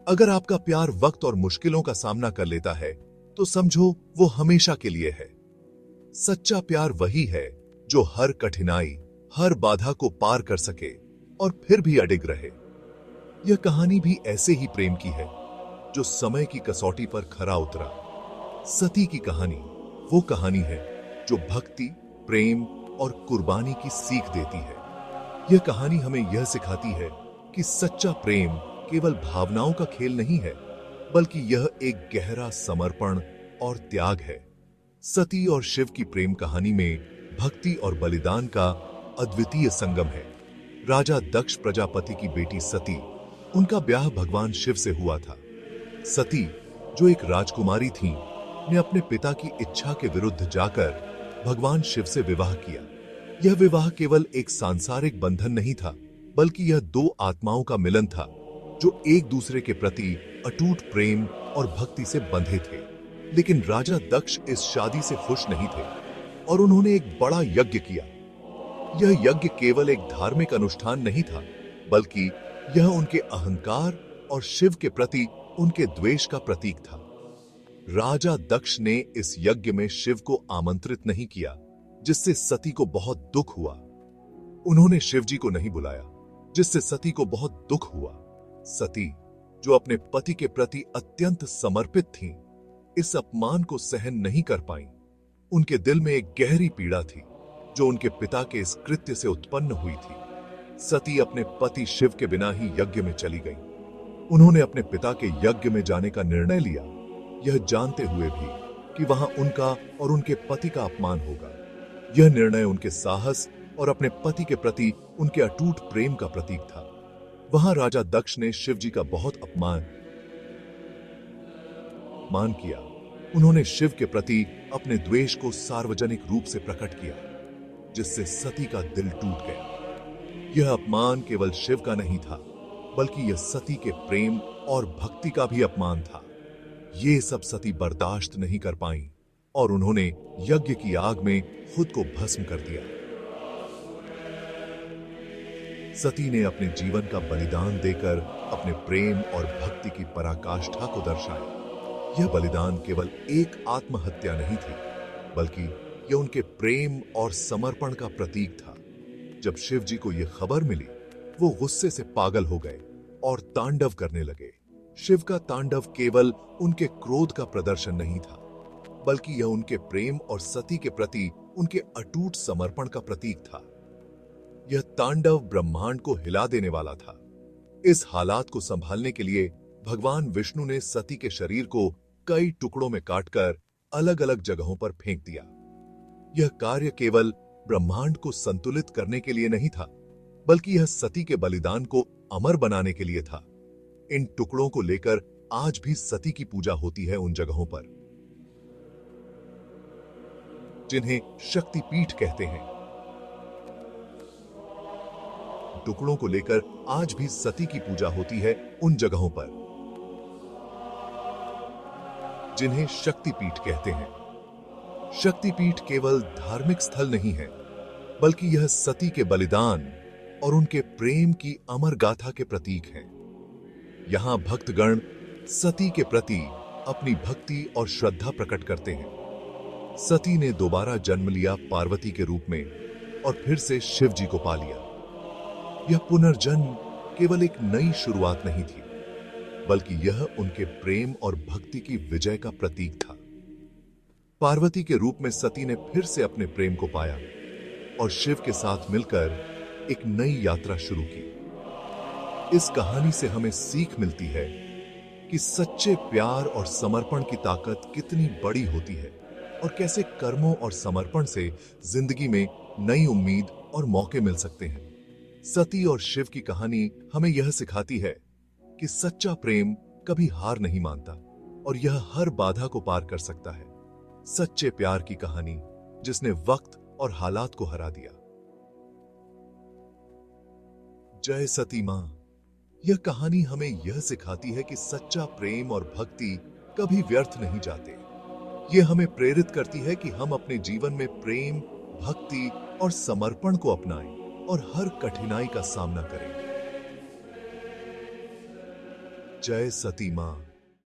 अगर आपका प्यार वक्त और मुश्किलों का सामना कर लेता है तो समझो वो हमेशा के लिए है। सच्चा प्यार वही है जो हर कठिनाई, हर बाधा को पार कर सके और फिर भी अडिग रहे। यह कहानी भी ऐसे ही प्रेम की है जो समय की कसौटी पर खरा उतरा। सती की कहानी वो कहानी है जो भक्ति, प्रेम और कुर्बानी की सीख देती है। यह कहानी हमें यह सिखाती है कि सच्चा प्रेम केवल भावनाओं का खेल नहीं है, बल्कि यह एक गहरा समर्पण और त्याग है। सती और शिव की प्रेम कहानी में भक्ति और बलिदान का अद्वितीय संगम है। राजा दक्ष प्रजापति की बेटी सती, उनका ब्याह भगवान शिव से हुआ था। सती, जो एक राजकुमारी थी, ने अपने पिता की इच्छा के विरुद्ध जाकर भगवान शिव से विवाह किया। यह विवाह केवल एक सांसारिक बंधन नहीं था, बल्कि यह दो आत्माओं का मिलन था जो एक दूसरे के प्रति अटूट प्रेम और भक्ति से बंधे थे। लेकिन राजा दक्ष इस शादी से खुश नहीं थे और उन्होंने एक बड़ा यज्ञ किया। यह यज्ञ केवल एक धार्मिक अनुष्ठान नहीं था, बल्कि यह उनके अहंकार और शिव के प्रति उनके द्वेष का प्रतीक था। राजा दक्ष ने इस यज्ञ में शिव को आमंत्रित नहीं किया, जिससे सती को बहुत दुख हुआ। उन्होंने शिव जी को नहीं बुलाया, जिससे सती को बहुत दुख हुआ। सती, जो अपने पति के प्रति अत्यंत समर्पित थीं, इस अपमान को सहन नहीं कर पाईं। उनके दिल में एक गहरी पीड़ा थी जो उनके पिता के इस कृत्य से उत्पन्न हुई थी। सती अपने पति शिव के बिना ही यज्ञ में चली गईं। उन्होंने अपने पिता के यज्ञ में जाने का निर्णय लिया, यह जानते हुए भी कि वहां उनका और उनके पति का अपमान होगा। यह निर्णय उनके साहस और अपने पति के प्रति उनके अटूट प्रेम का प्रतीक था। वहां राजा दक्ष ने शिव जी का बहुत अपमान किया। उन्होंने शिव के प्रति अपने द्वेष को सार्वजनिक रूप से प्रकट किया, जिससे सती का दिल टूट गया। यह अपमान केवल शिव का नहीं था, बल्कि यह सती के प्रेम और भक्ति का भी अपमान था। ये सब सती बर्दाश्त नहीं कर पाईं और उन्होंने यज्ञ की आग में खुद को भस्म कर दिया। सती ने अपने जीवन का बलिदान देकर अपने प्रेम और भक्ति की पराकाष्ठा को दर्शाया। यह बलिदान केवल एक आत्महत्या नहीं थी, बल्कि यह उनके प्रेम और समर्पण का प्रतीक था। जब शिव जी को यह खबर मिली, वो गुस्से से पागल हो गए और तांडव करने लगे। शिव का तांडव केवल उनके क्रोध का प्रदर्शन नहीं था, बल्कि यह उनके प्रेम और सती के प्रति उनके अटूट समर्पण का प्रतीक था। यह तांडव ब्रह्मांड को हिला देने वाला था। इस हालात को संभालने के लिए भगवान विष्णु ने सती के शरीर को कई टुकड़ों में काटकर अलग अलग जगहों पर फेंक दिया। यह कार्य केवल ब्रह्मांड को संतुलित करने के लिए नहीं था, बल्कि यह सती के बलिदान को अमर बनाने के लिए था। इन टुकड़ों को लेकर आज भी सती की पूजा होती है उन जगहों पर, जिन्हें शक्तिपीठ कहते हैं। टुकड़ों को लेकर आज भी सती की पूजा होती है उन जगहों पर, जिन्हें शक्तिपीठ कहते हैं। शक्तिपीठ केवल धार्मिक स्थल नहीं है, बल्कि यह सती के बलिदान और उनके प्रेम की अमर गाथा के प्रतीक हैं। यहां भक्तगण सती के प्रति अपनी भक्ति और श्रद्धा प्रकट करते हैं। सती ने दोबारा जन्म लिया पार्वती के रूप में और फिर से शिव जी को पा लिया। यह पुनर्जन्म केवल एक नई शुरुआत नहीं थी, बल्कि यह उनके प्रेम और भक्ति की विजय का प्रतीक था। पार्वती के रूप में सती ने फिर से अपने प्रेम को पाया और शिव के साथ मिलकर एक नई यात्रा शुरू की। इस कहानी से हमें सीख मिलती है कि सच्चे प्यार और समर्पण की ताकत कितनी बड़ी होती है और कैसे कर्मों और समर्पण से जिंदगी में नई उम्मीद और मौके मिल सकते हैं। सती और शिव की कहानी हमें यह सिखाती है कि सच्चा प्रेम कभी हार नहीं मानता और यह हर बाधा को पार कर सकता है। सच्चे प्यार की कहानी जिसने वक्त और हालात को हरा दिया। जय सती मां। यह कहानी हमें यह सिखाती है कि सच्चा प्रेम और भक्ति कभी व्यर्थ नहीं जाते। यह हमें प्रेरित करती है कि हम अपने जीवन में प्रेम, भक्ति और समर्पण को अपनाएं और हर कठिनाई का सामना करें। जय सती मां।